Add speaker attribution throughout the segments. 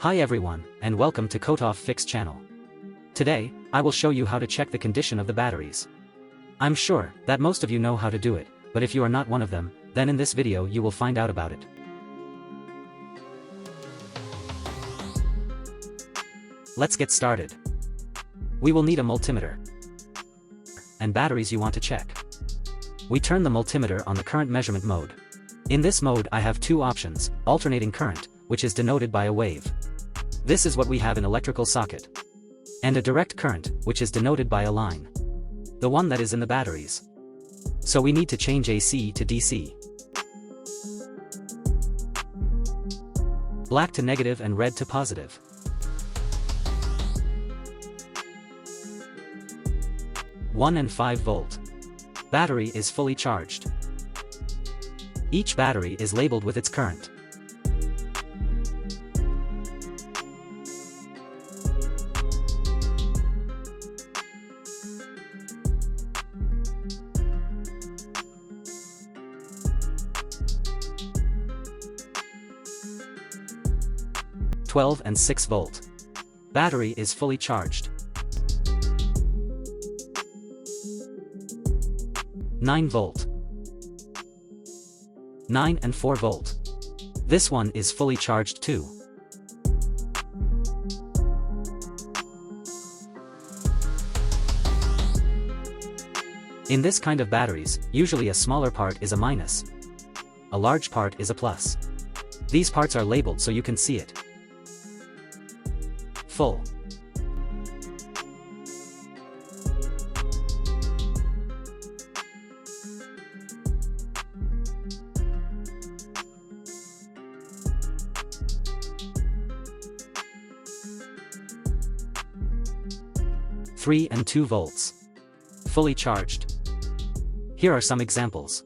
Speaker 1: Hi everyone, and welcome to Kotoff Fix channel. Today, I will show you how to check the condition of the batteries. I'm sure that most of you know how to do it, but if you are not one of them, then in this video you will find out about it. Let's get started. We will need a multimeter and batteries you want to check. We turn the multimeter on the current measurement mode. In this mode I have two options: alternating current, which is denoted by a wave. This is what we have in electrical socket. And a direct current, which is denoted by a line. The one that is in the batteries. So we need to change AC to DC. Black to negative and red to positive. One and 5 volt. Battery is fully charged. Each battery is labeled with its current. (12 and 6 volt). Battery is fully charged. 9 volt. 9 and 4 volt. This one is fully charged too. In this kind of batteries, usually a smaller part is a minus. A large part is a plus. These parts are labeled so you can see it. Full. (3 and 2 volts). Fully charged. Here are some examples.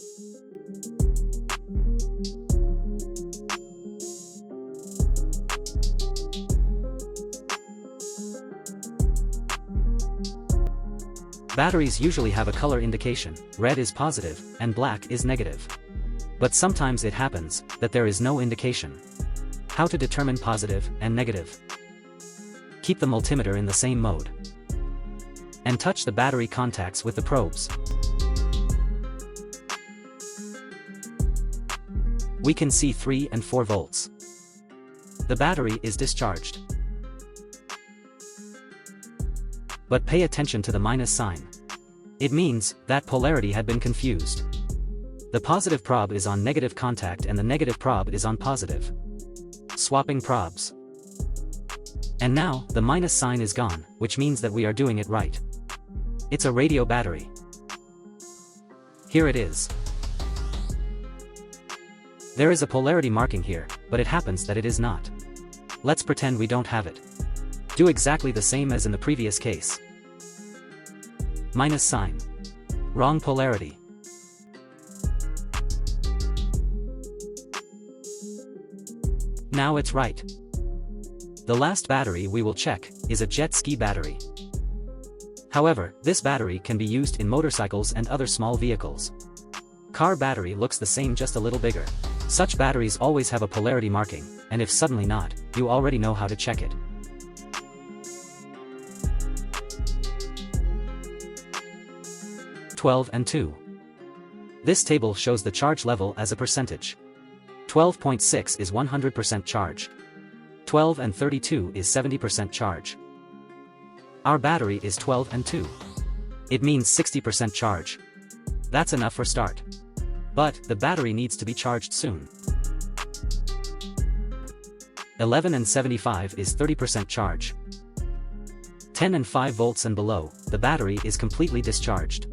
Speaker 1: Batteries usually have a color indication: red is positive, and black is negative. But sometimes it happens that there is no indication. How to determine positive and negative? Keep the multimeter in the same mode. And touch the battery contacts with the probes. We can see 3 and 4 volts. The battery is discharged. But pay attention to the minus sign. It means that polarity had been confused. The positive prob is on negative contact and the negative prob is on positive. Swapping probs. And now, the minus sign is gone, which means that we are doing it right. It's a radio battery. Here it is. There is a polarity marking here, but it happens that it is not. Let's pretend we don't have it. Do exactly the same as in the previous case. Minus sign. Wrong polarity. Now it's right. The last battery we will check is a jet ski battery. However, this battery can be used in motorcycles and other small vehicles. Car battery looks the same, just a little bigger. Such batteries always have a polarity marking, and if suddenly not, you already know how to check it. (12 and 2). This table shows the charge level as a percentage. 12.6 is 100% charge. 12 and 32 is 70% charge. Our battery is 12 and 2. It means 60% charge. That's enough for start. But the battery needs to be charged soon. 11 and 75 is 30% charge. 10 and 5 volts and below, the battery is completely discharged.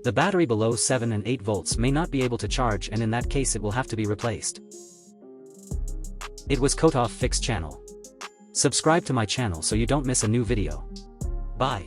Speaker 1: The battery below 7 and 8 volts may not be able to charge, and in that case it will have to be replaced. It was Kotoff Fix channel. Subscribe to my channel so you don't miss a new video. Bye.